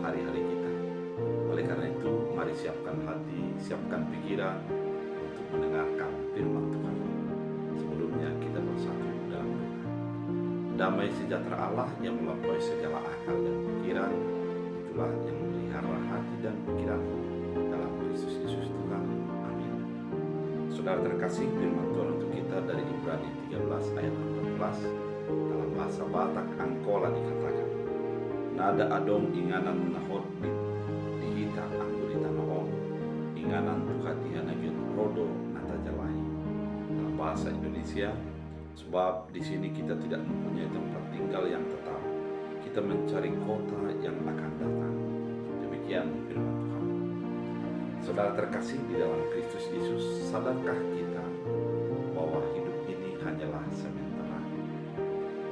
hari-hari kita. Oleh karena itu, mari siapkan hati, siapkan pikiran untuk mendengarkan firman Tuhan. Sebelumnya kita bersatu dalam doa. Damai sejahtera Allah yang melampaui segala akal dan pikiran, itulah yang memelihara hati dan pikiran dalam Kristus Yesus Tuhan. Amin. Saudara terkasih, firman Tuhan untuk kita dari Ibrani 13 ayat 14 dalam bahasa Batak Angkola dikatakan, nada adong inganan menahod di hita anggur di tanah on, inganan Tuhan dihanagin rodo nata jalai. Dalam bahasa Indonesia, sebab di sini kita tidak mempunyai tempat tinggal yang tetap, kita mencari kota yang akan datang. Demikian firman Tuhan. Saudara terkasih di dalam Kristus Yesus, sadarkah kita bahwa hidup ini hanyalah sementara?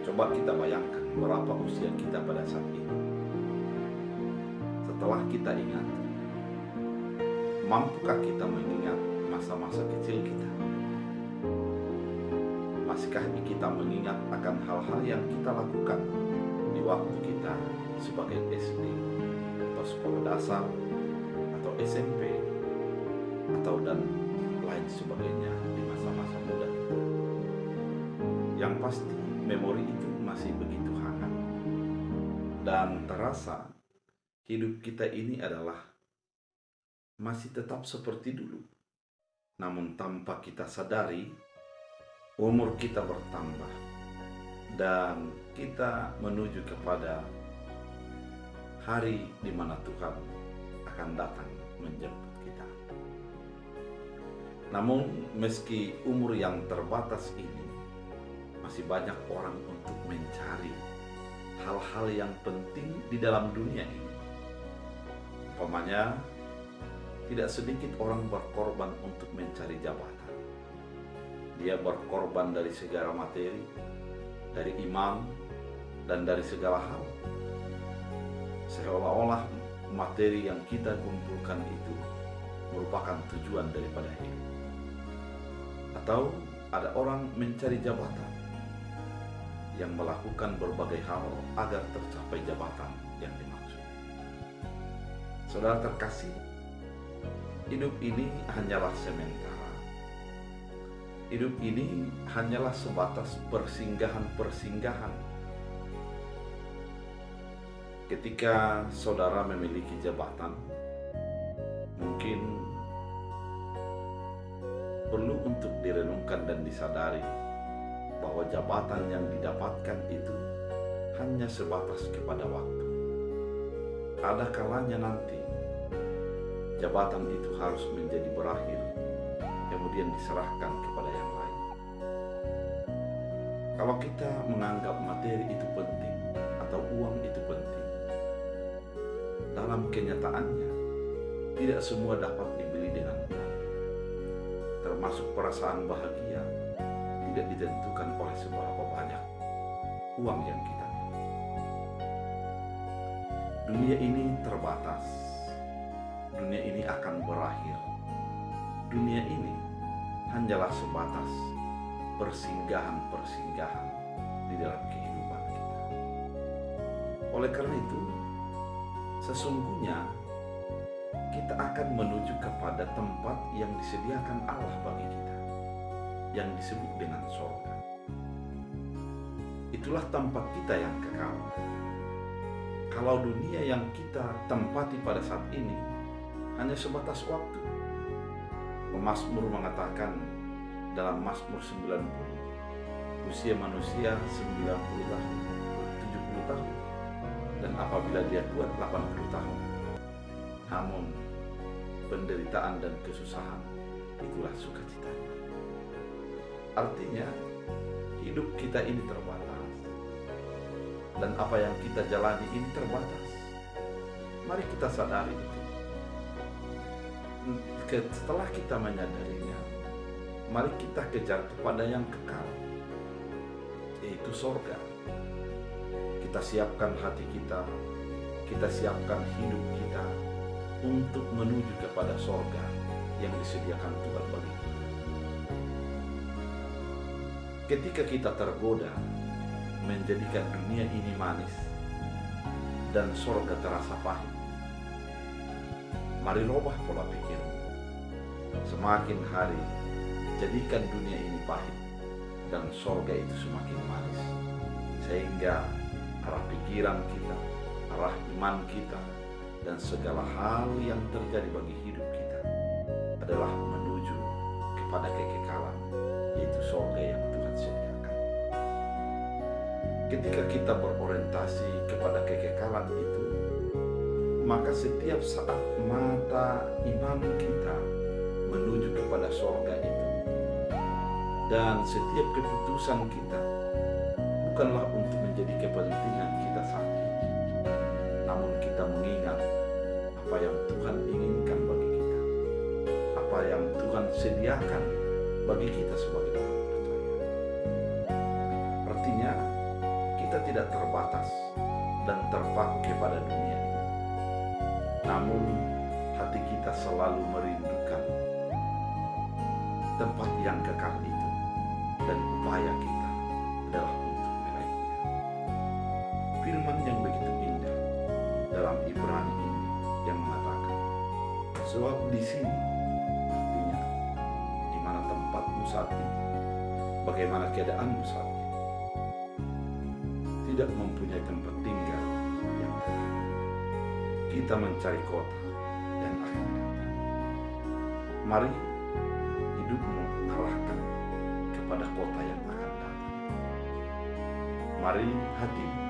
Coba kita bayangkan berapa usia kita pada saat ini. Setelah kita ingat, mampukah kita mengingat masa-masa kecil kita? Masihkah kita mengingat akan hal-hal yang kita lakukan di waktu kita sebagai SD atau sekolah dasar atau SMP atau dan lain sebagainya di masa-masa muda kita? Yang pasti memori itu masih begitu hangat dan terasa hidup kita ini adalah masih tetap seperti dulu. Namun tanpa kita sadari, umur kita bertambah dan kita menuju kepada hari di mana Tuhan akan datang menjemput kita. Namun meski umur yang terbatas ini, masih banyak orang untuk mencari hal-hal yang penting di dalam dunia ini. Umpamanya, tidak sedikit orang berkorban untuk mencari jabatan. Dia berkorban dari segala materi, dari iman, dan dari segala hal. Seolah-olah materi yang kita kumpulkan itu merupakan tujuan daripada hidup. Atau ada orang mencari jabatan yang melakukan berbagai hal agar tercapai jabatan yang dimaksud. Saudara terkasih, hidup ini hanyalah sementara. Hidup ini hanyalah sebatas persinggahan-persinggahan. Ketika saudara memiliki jabatan, mungkin perlu untuk direnungkan dan disadari bahwa jabatan yang didapatkan itu hanya sebatas kepada waktu. Ada kalanya nanti jabatan itu harus menjadi berakhir, kemudian diserahkan kepada yang lain. Kalau kita menganggap materi itu penting atau uang itu penting, dalam kenyataannya tidak semua dapat dibeli dengan uang. Termasuk perasaan bahagia tidak ditentukan oleh seberapa banyak uang yang kita miliki. Dunia ini terbatas. Dunia ini akan berakhir. Dunia ini hanyalah sebatas persinggahan-persinggahan di dalam kehidupan kita. Oleh karena itu, sesungguhnya kita akan menuju kepada tempat yang disediakan Allah bagi kita, yang disebut dengan surga. Itulah tempat kita yang kekal. Kalau dunia yang kita tempati pada saat ini hanya sebatas waktu. Pemazmur mengatakan dalam Mazmur 90, usia manusia 90 tahun, 70 tahun, dan apabila dia kuat 80 tahun. Namun penderitaan dan kesusahan itulah sukacitanya. Artinya hidup kita ini terbatas, dan apa yang kita jalani ini terbatas. Mari kita sadari itu. Setelah kita menyadarinya, mari kita kejar kepada yang kekal, yaitu surga. Kita siapkan hati kita siapkan hidup kita untuk menuju kepada surga yang disediakan Tuhan bagi kita. Ketika kita tergoda menjadikan dunia ini manis dan surga terasa pahit, Mari robah pola pikirmu. Semakin hari, jadikan dunia ini pahit dan sorga itu semakin manis. Sehingga arah pikiran kita, arah iman kita, dan segala hal yang terjadi bagi hidup kita adalah menuju kepada kekekalan, yaitu sorga yang Tuhan sediakan. Ketika kita berorientasi kepada kekekalan itu, maka setiap saat mata iman kita menuju kepada sorga itu, dan setiap keputusan kita bukanlah untuk menjadi kepentingan kita saat ini, namun kita mengingat apa yang Tuhan inginkan bagi kita, apa yang Tuhan sediakan bagi kita sebagai orang percaya. Artinya, kita tidak terbatas dan terpaku kepada dunia ini, namun hati kita selalu merindukan tempat yang kekal itu, dan upaya kita adalah untuk meraihnya. Firman yang begitu indah dalam Ibrani ini yang mengatakan, sebab di sini, artinya di mana tempatmu saat ini, bagaimana keadaanmu saat ini, tidak mempunyai tempat tinggal yang tetap. Kita mencari kota yang akan datang. Mari hidupmu arahkan kepada kota yang akan datang. Mari hatimu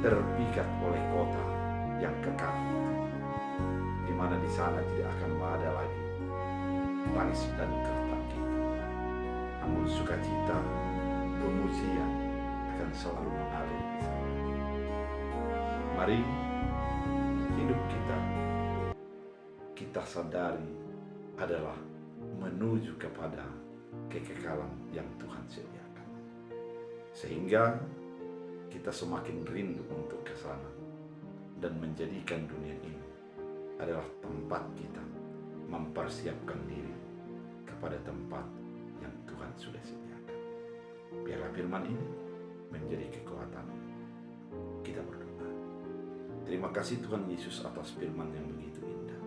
terpikat oleh kota yang kekal, di mana di sana tidak akan ada lagi tangis dan kertak kita, namun sukacita, pemujian akan selalu mengalir di sana. Mari hidup kita sadari adalah menuju kepada kekekalan yang Tuhan sediakan, sehingga kita semakin rindu untuk ke sana dan menjadikan dunia ini adalah tempat kita mempersiapkan diri kepada tempat yang Tuhan sudah sediakan. Biarlah firman ini menjadi kekuatan. Kita berdoa. Terima kasih Tuhan Yesus atas firman yang begitu indah,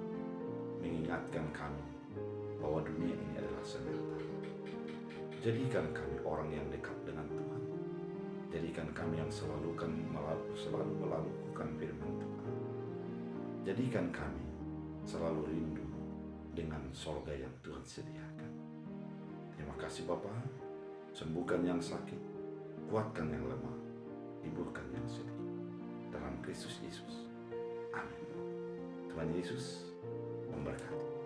mengingatkan kami bahwa dunia ini adalah sementara. Jadikan kami orang yang dekat dengan Tuhan. Jadikan kami yang selalu melakukan firman Tuhan. Jadikan kami selalu rindu dengan sorga yang Tuhan sediakan. Terima kasih Bapa. Sembuhkan yang sakit, kuatkan yang lemah, hiburkan yang sedih. Dalam Kristus Yesus. Amin. Tuhan Yesus memberkati.